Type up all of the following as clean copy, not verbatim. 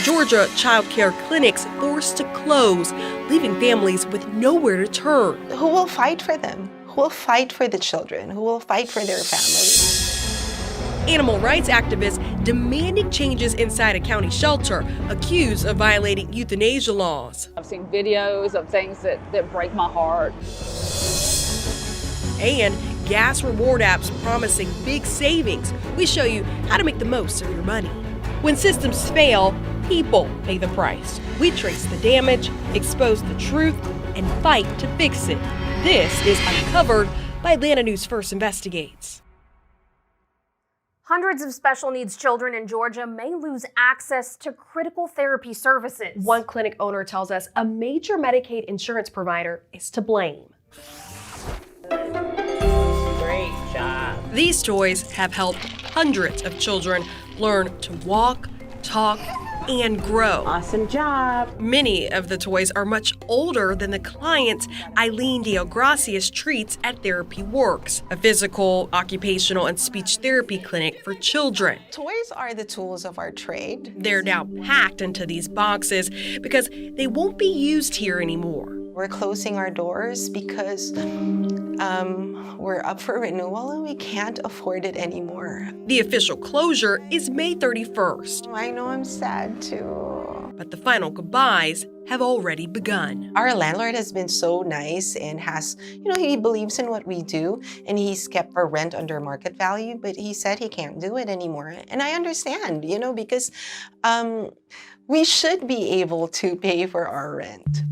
Georgia child care clinics forced to close, leaving families with nowhere to turn. Who will fight for them? Who will fight for the children? Who will fight for their families? Animal rights activists demanding changes inside a county shelter, accused of violating euthanasia laws. I've seen videos of things that break my heart. And gas reward apps promising big savings. We show you how to make the most of your money. When systems fail, people pay the price. We trace the damage, expose the truth, and fight to fix it. This is Uncovered by Atlanta News First Investigates. Hundreds of special needs children in Georgia may lose access to critical therapy services. One clinic owner tells us a major Medicaid insurance provider is to blame. Great job. These toys have helped hundreds of children learn to walk, talk, and grow. Awesome job. Many of the toys are much older than the clients Eileen DeoGracias treats at Therapy Works, a physical, occupational, and speech therapy clinic for children. Toys are the tools of our trade. They're now packed into these boxes because they won't be used here anymore. We're closing our doors because we're up for renewal and we can't afford it anymore. The official closure is May 31st. I know I'm sad too. But the final goodbyes have already begun. Our landlord has been so nice and he believes in what we do and he's kept our rent under market value, but he said he can't do it anymore. And I understand, because we should be able to pay for our rent.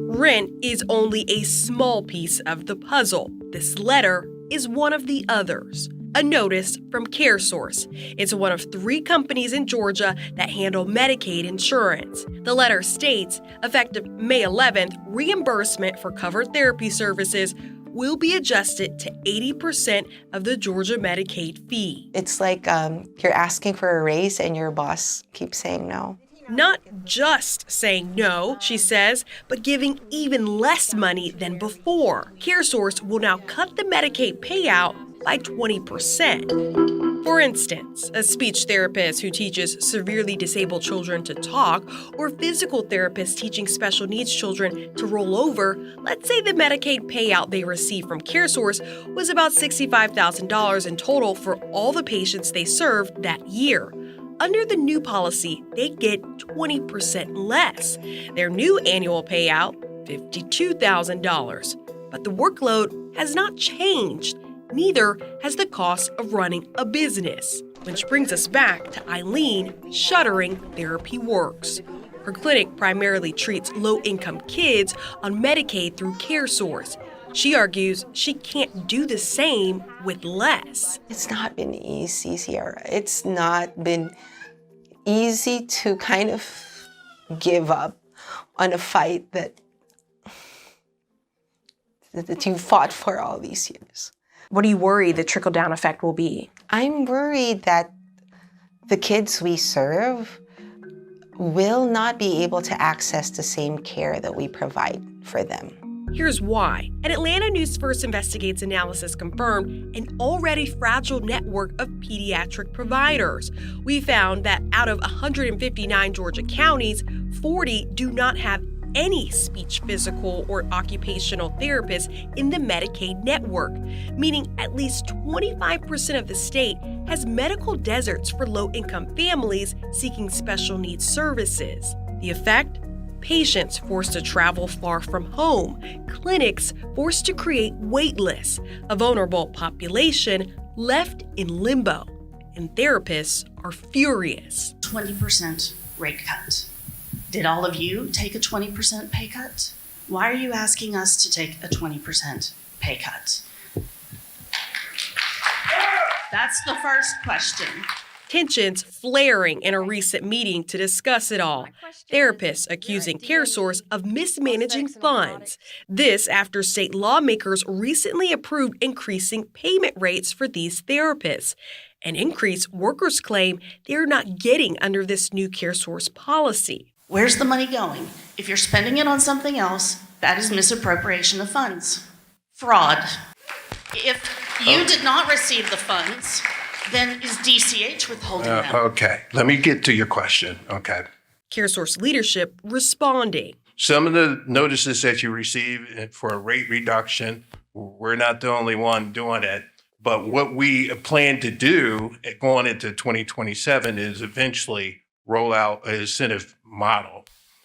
Rent is only a small piece of the puzzle. This letter is one of the others. A notice from CareSource. It's one of 3 companies in Georgia that handle Medicaid insurance. The letter states, effective May 11th, reimbursement for covered therapy services will be adjusted to 80% of the Georgia Medicaid fee. It's like you're asking for a raise and your boss keeps saying no. Not just saying no, she says, but giving even less money than before. CareSource will now cut the Medicaid payout by 20%. For instance, a speech therapist who teaches severely disabled children to talk, or physical therapists teaching special needs children to roll over, let's say the Medicaid payout they receive from CareSource was about $65,000 in total for all the patients they served that year. Under the new policy, they get 20% less. Their new annual payout, $52,000. But the workload has not changed. Neither has the cost of running a business. Which brings us back to Eileen shuttering Therapy Works. Her clinic primarily treats low-income kids on Medicaid through CareSource. She argues she can't do the same with less. It's not been easy, Sierra. It's not been easy to kind of give up on a fight that you fought for all these years. What do you worry the trickle-down effect will be? I'm worried that the kids we serve will not be able to access the same care that we provide for them. Here's why. An Atlanta News First Investigates analysis confirmed an already fragile network of pediatric providers. We found that out of 159 Georgia counties, 40 do not have any speech, physical, or occupational therapists in the Medicaid network, meaning at least 25% of the state has medical deserts for low-income families seeking special needs services. The effect? Patients forced to travel far from home, clinics forced to create wait lists, a vulnerable population left in limbo, and therapists are furious. 20% rate cut. Did all of you take a 20% pay cut? Why are you asking us to take a 20% pay cut? That's the first question. Tensions flaring in a recent meeting to discuss it all. Therapists accusing CareSource of mismanaging funds. This after state lawmakers recently approved increasing payment rates for these therapists. An increase workers claim they're not getting under this new CareSource policy. Where's the money going? If you're spending it on something else, that is misappropriation of funds. Fraud. If you did not receive the funds, then is DCH withholding them? Okay, let me get to your question, okay? CareSource leadership responding. Some of the notices that you receive for a rate reduction, we're not the only one doing it. But what we plan to do going into 2027 is eventually roll out an incentive model.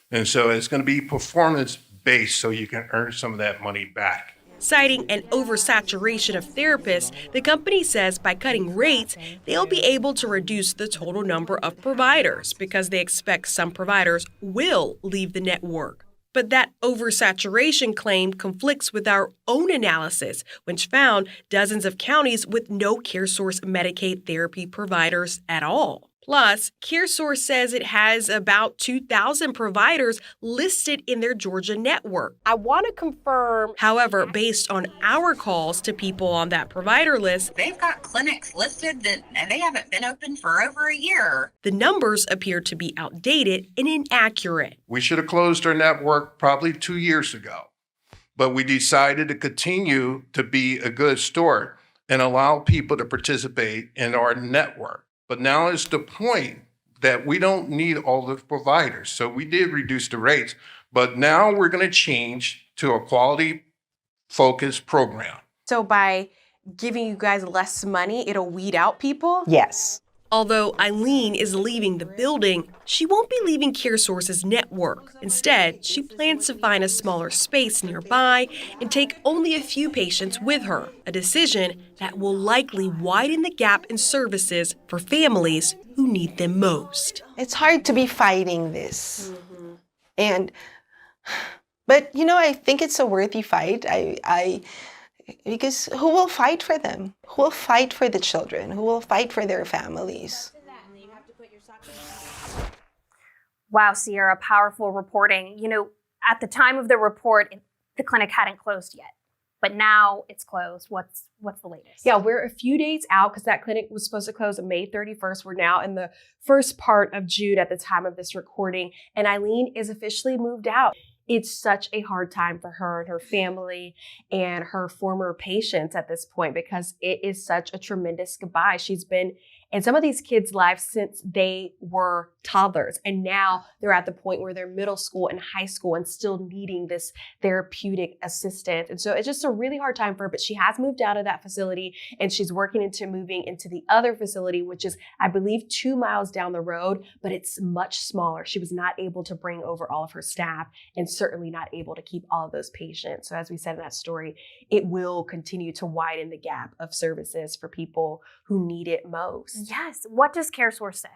And so it's going to be performance-based so you can earn some of that money back. Citing an oversaturation of therapists, the company says by cutting rates, they'll be able to reduce the total number of providers because they expect some providers will leave the network. But that oversaturation claim conflicts with our own analysis, which found dozens of counties with no CareSource Medicaid therapy providers at all. Plus, CareSource says it has about 2,000 providers listed in their Georgia network. I want to confirm, however, based on our calls to people on that provider list, they've got clinics listed that they haven't been open for over a year. The numbers appear to be outdated and inaccurate. We should have closed our network probably 2 years ago, but we decided to continue to be a good steward and allow people to participate in our network. But now is the point that we don't need all the providers. So we did reduce the rates, but now we're going to change to a quality-focused program. So by giving you guys less money, it'll weed out people? Yes. Although Eileen is leaving the building, she won't be leaving CareSource's network. Instead, she plans to find a smaller space nearby and take only a few patients with her, a decision that will likely widen the gap in services for families who need them most. It's hard to be fighting this. But I think it's a worthy fight. Because who will fight for them? Who will fight for the children? Who will fight for their families? Wow, Sierra, powerful reporting. At the time of the report, the clinic hadn't closed yet, but now it's closed. What's the latest? Yeah, we're a few days out because that clinic was supposed to close on May 31st. We're now in the first part of June at the time of this recording, and Eileen is officially moved out. It's such a hard time for her and her family and her former patients at this point because it is such a tremendous goodbye. She's been in some of these kids' lives since they were toddlers, and now they're at the point where they're middle school and high school and still needing this therapeutic assistance. And so it's just a really hard time for her, but she has moved out of that facility and she's moving into the other facility, which is, I believe, 2 miles down the road, but it's much smaller. She was not able to bring over all of her staff and certainly not able to keep all of those patients. So as we said in that story, it will continue to widen the gap of services for people who need it most. Yes. What does CareSource say?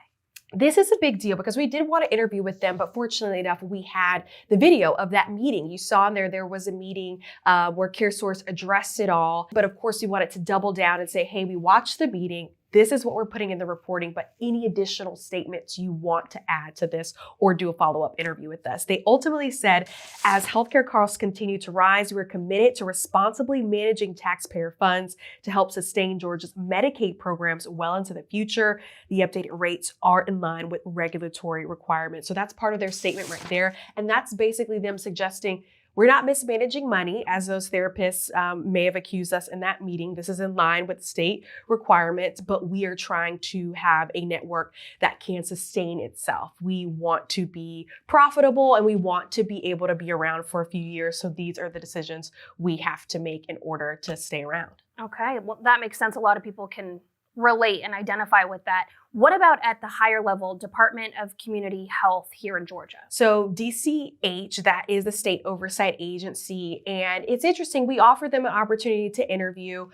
This is a big deal because we did want to interview with them, but fortunately enough, we had the video of that meeting. You saw in there was a meeting where CareSource addressed it all. But of course, we wanted to double down and say, hey, we watched the meeting. This is what we're putting in the reporting, but any additional statements you want to add to this or do a follow-up interview with us. They ultimately said, as healthcare costs continue to rise, we're committed to responsibly managing taxpayer funds to help sustain Georgia's Medicaid programs well into the future. The updated rates are in line with regulatory requirements. So that's part of their statement right there. And that's basically them suggesting we're not mismanaging money, as those therapists may have accused us in that meeting. This is in line with state requirements, but we are trying to have a network that can sustain itself. We want to be profitable and we want to be able to be around for a few years. So these are the decisions we have to make in order to stay around. Okay, well, that makes sense. A lot of people can relate and identify with that. What about at the higher level, Department of Community Health here in Georgia? So DCH, that is the state oversight agency. And it's interesting, we offered them an opportunity to interview.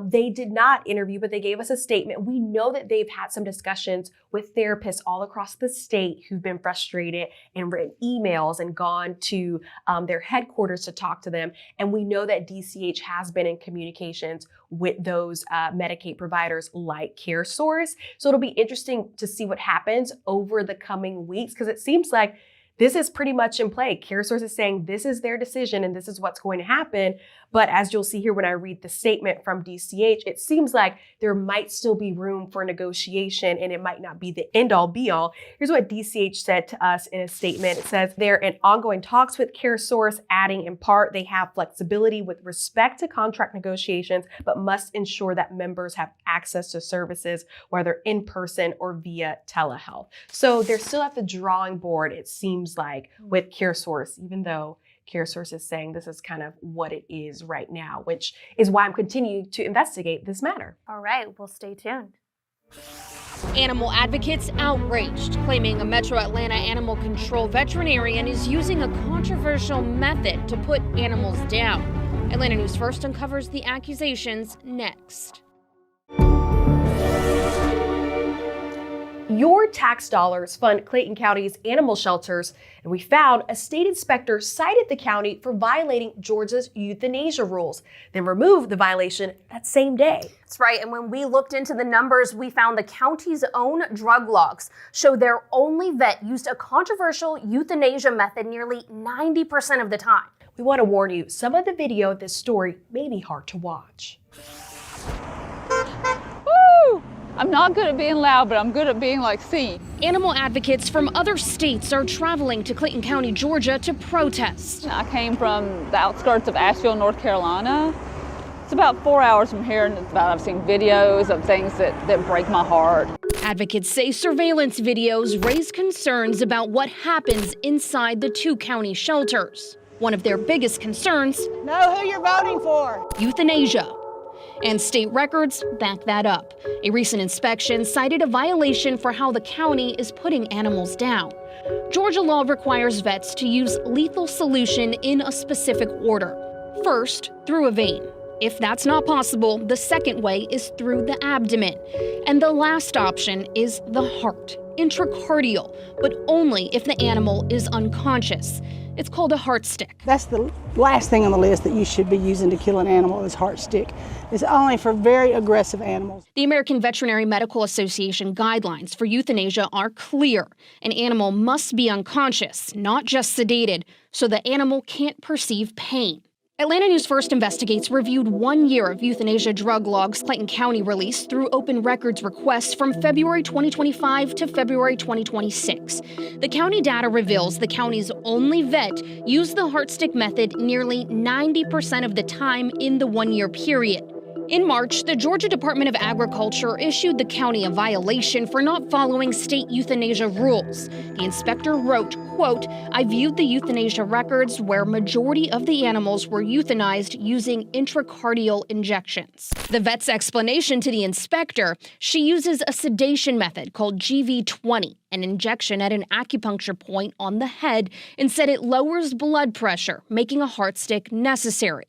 They did not interview, but they gave us a statement. We know that they've had some discussions with therapists all across the state who've been frustrated and written emails and gone to their headquarters to talk to them. And we know that DCH has been in communications with those Medicaid providers like CareSource. So it'll be interesting to see what happens over the coming weeks, because it seems like this is pretty much in play. CareSource is saying this is their decision and this is what's going to happen. But as you'll see here when I read the statement from DCH, it seems like there might still be room for negotiation and it might not be the end-all be-all. Here's what DCH said to us in a statement. It says they're in ongoing talks with CareSource, adding in part they have flexibility with respect to contract negotiations, but must ensure that members have access to services, whether in person or via telehealth. So they're still at the drawing board, it seems like, with CareSource, even though CareSource is saying this is kind of what it is right now, which is why I'm continuing to investigate this matter. All right, we'll stay tuned. Animal advocates outraged, claiming a Metro Atlanta animal control veterinarian is using a controversial method to put animals down. Atlanta News First uncovers the accusations next. Your tax dollars fund Clayton County's animal shelters, and we found a state inspector cited the county for violating Georgia's euthanasia rules, then removed the violation that same day. That's right, and when we looked into the numbers, we found the county's own drug logs show their only vet used a controversial euthanasia method nearly 90% of the time. We want to warn you, some of the video of this story may be hard to watch. Woo! I'm not good at being loud, but I'm good at being seen. Animal advocates from other states are traveling to Clayton County, Georgia to protest. I came from the outskirts of Asheville, North Carolina. It's about 4 hours from here, and I've seen videos of things that break my heart. Advocates say surveillance videos raise concerns about what happens inside the two county shelters. One of their biggest concerns, know who you're voting for. Euthanasia. And state records back that up. A recent inspection cited a violation for how the county is putting animals down. Georgia law requires vets to use lethal solution in a specific order. First, through a vein. If that's not possible, the second way is through the abdomen. And the last option is the heart, intracardial, but only if the animal is unconscious. It's called a heart stick. That's the last thing on the list that you should be using to kill an animal is heart stick. It's only for very aggressive animals. The American Veterinary Medical Association guidelines for euthanasia are clear. An animal must be unconscious, not just sedated, so the animal can't perceive pain. Atlanta News First Investigates reviewed 1 year of euthanasia drug logs Clayton County released through open records requests from February 2025 to February 2026. The county data reveals the county's only vet used the heart stick method nearly 90% of the time in the 1 year period. In March, the Georgia Department of Agriculture issued the county a violation for not following state euthanasia rules. The inspector wrote, quote, "I viewed the euthanasia records where majority of the animals were euthanized using intracardial injections." The vet's explanation to the inspector, she uses a sedation method called GV20, an injection at an acupuncture point on the head, and said it lowers blood pressure, making a heart stick necessary.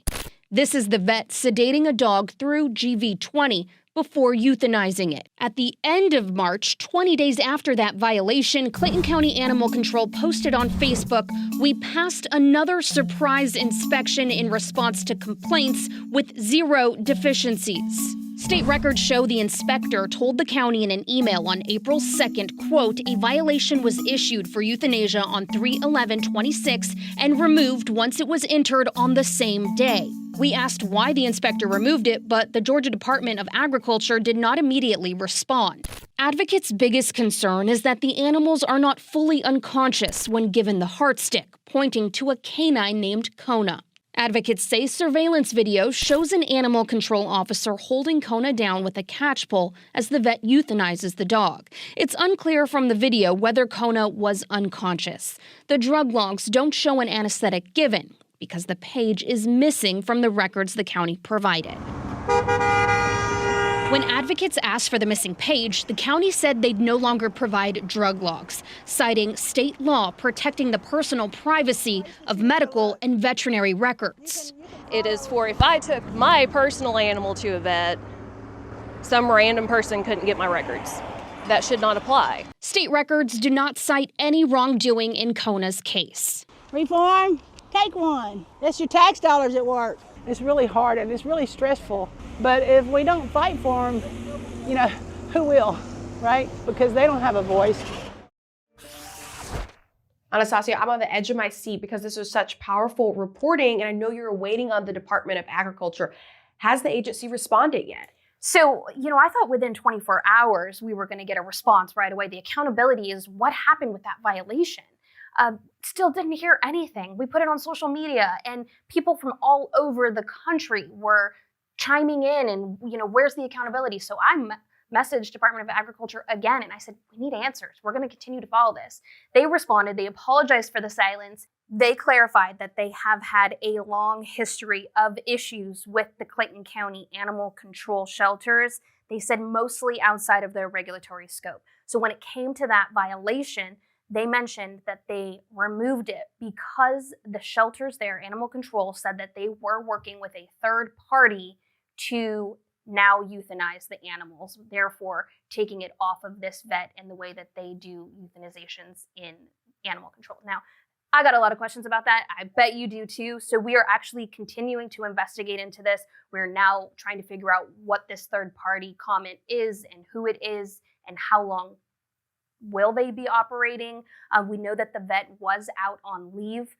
This is the vet sedating a dog through GV20 before euthanizing it. At the end of March, 20 days after that violation, Clayton County Animal Control posted on Facebook, "We passed another surprise inspection in response to complaints with 0 deficiencies." State records show the inspector told the county in an email on April 2nd, quote, "A violation was issued for euthanasia on 3/11/26 and removed once it was entered on the same day." We asked why the inspector removed it, but the Georgia Department of Agriculture did not immediately respond. Advocates' biggest concern is that the animals are not fully unconscious when given the heart stick, pointing to a canine named Kona. Advocates say surveillance video shows an animal control officer holding Kona down with a catch pole as the vet euthanizes the dog. It's unclear from the video whether Kona was unconscious. The drug logs don't show an anesthetic given, because the page is missing from the records the county provided. When advocates asked for the missing page, the county said they'd no longer provide drug logs, citing state law protecting the personal privacy of medical and veterinary records. It is for if I took my personal animal to a vet, some random person couldn't get my records. That should not apply. State records do not cite any wrongdoing in Kona's case. Reform, take one. That's your tax dollars at work. It's really hard and it's really stressful. But if we don't fight for them, who will, right? Because they don't have a voice. Anastasia, I'm on the edge of my seat because this was such powerful reporting, and I know you're waiting on the Department of Agriculture. Has the agency responded yet? So, I thought within 24 hours we were going to get a response right away. The accountability is what happened with that violation. Still didn't hear anything. We put it on social media, and people from all over the country were chiming in and, where's the accountability? So I messaged Department of Agriculture again, and I said, we need answers. We're going to continue to follow this. They responded. They apologized for the silence. They clarified that they have had a long history of issues with the Clayton County animal control shelters. They said mostly outside of their regulatory scope. So when it came to that violation, they mentioned that they removed it because the shelters there, animal control, said that they were working with a third party to now euthanize the animals, therefore taking it off of this vet and the way that they do euthanizations in animal control. Now, I got a lot of questions about that. I bet you do too. So we are actually continuing to investigate into this. We're now trying to figure out what this third party comment is and who it is and how long will they be operating. We know that the vet was out on leave,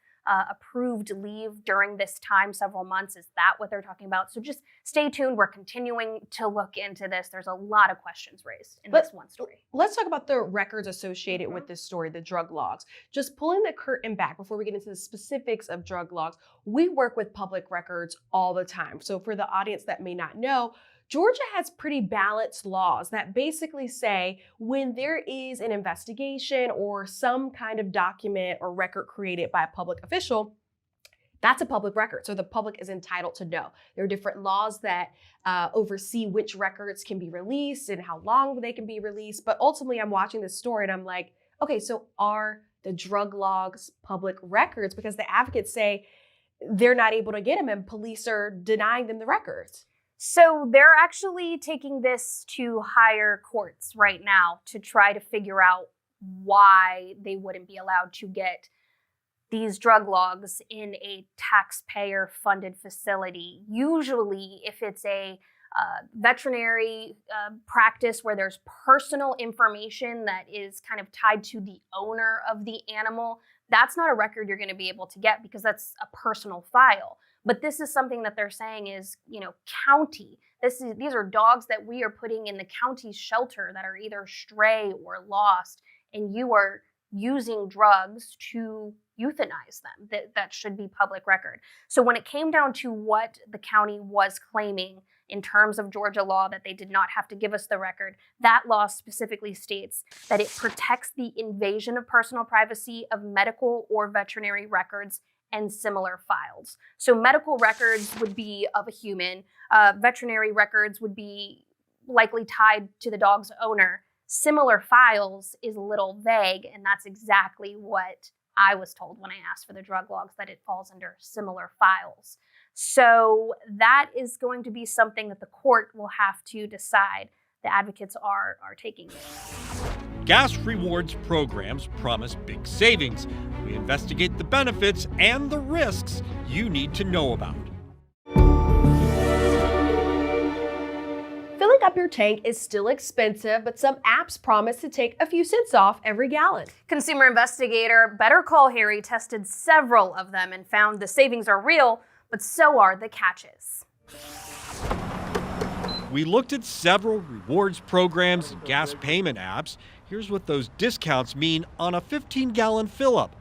approved leave during this time, several months. Is that what they're talking about? So just stay tuned. We're continuing to look into this. There's a lot of questions raised in this one story. Let's talk about the records associated with this story, the drug logs. Just pulling the curtain back before we get into the specifics of drug logs, we work with public records all the time. So for the audience that may not know, Georgia has pretty balanced laws that basically say when there is an investigation or some kind of document or record created by a public official, that's a public record. So the public is entitled to know. There are different laws that oversee which records can be released and how long they can be released. But ultimately, I'm watching this story and I'm like, okay, so are the drug logs public records? Because the advocates say they're not able to get them and police are denying them the records. So they're actually taking this to higher courts right now to try to figure out why they wouldn't be allowed to get these drug logs in a taxpayer-funded facility. Usually, if it's a veterinary practice where there's personal information that is kind of tied to the owner of the animal, that's not a record you're going to be able to get because that's a personal file. But this is something that they're saying is, county. These are dogs that we are putting in the county shelter that are either stray or lost, and you are using drugs to euthanize them. That should be public record. So when it came down to what the county was claiming in terms of Georgia law, that they did not have to give us the record, that law specifically states that it protects the invasion of personal privacy of medical or veterinary records and similar files. So medical records would be of a human. Veterinary records would be likely tied to the dog's owner. Similar files is a little vague, and that's exactly what I was told when I asked for the drug logs, that it falls under similar files. So that is going to be something that the court will have to decide. The advocates are taking it. Gas rewards programs promise big savings. We investigate the benefits and the risks you need to know about. Filling up your tank is still expensive, but some apps promise to take a few cents off every gallon. Consumer investigator Better Call Harry tested several of them and found the savings are real, but so are the catches. We looked at several rewards programs and gas payment apps. Here's what those discounts mean on a 15-gallon fill-up.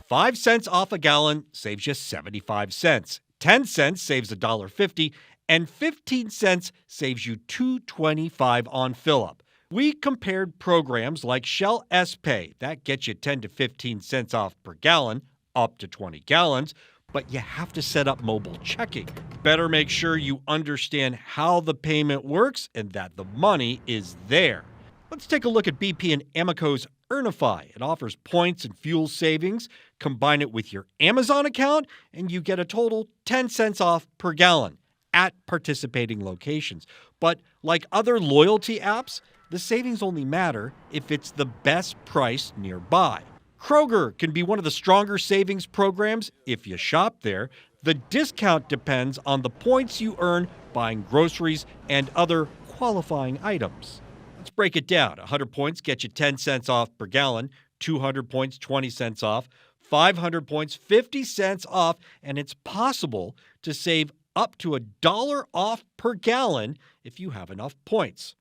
5 cents off a gallon saves you 75 cents. 10 cents saves $1.50, and 15 cents saves you $2.25 on fill-up. We compared programs like Shell S-Pay. That gets you 10 to 15 cents off per gallon, up to 20 gallons, but you have to set up mobile checking. Better make sure you understand how the payment works and that the money is there. Let's take a look at BP and Amoco's Earnify. It offers points and fuel savings. Combine it with your Amazon account, and you get a total 10 cents off per gallon at participating locations. But like other loyalty apps, the savings only matter if it's the best price nearby. Kroger can be one of the stronger savings programs if you shop there. The discount depends on the points you earn buying groceries and other qualifying items. Let's break it down. 100 points get you 10 cents off per gallon. 200 points, 20 cents off, 500 points, 50 cents off, and it's possible to save up to $1 off per gallon if you have enough points.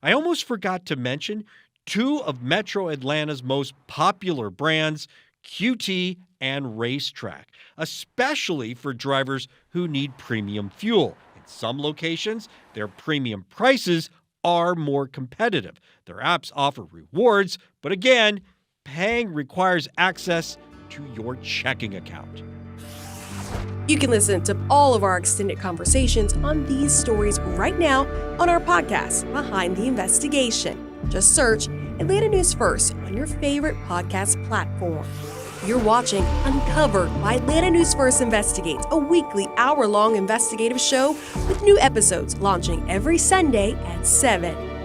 I almost forgot to mention two of Metro Atlanta's most popular brands, QT and Racetrack, especially for drivers who need premium fuel. In some locations, their premium prices are more competitive. Their apps offer rewards, but again, paying requires access to your checking account. You can listen to all of our extended conversations on these stories right now on our podcast, Behind the Investigation. Just search Atlanta News First on your favorite podcast platform. You're watching Uncovered by Atlanta News First Investigates, a weekly hour-long investigative show with new episodes launching every Sunday at 7.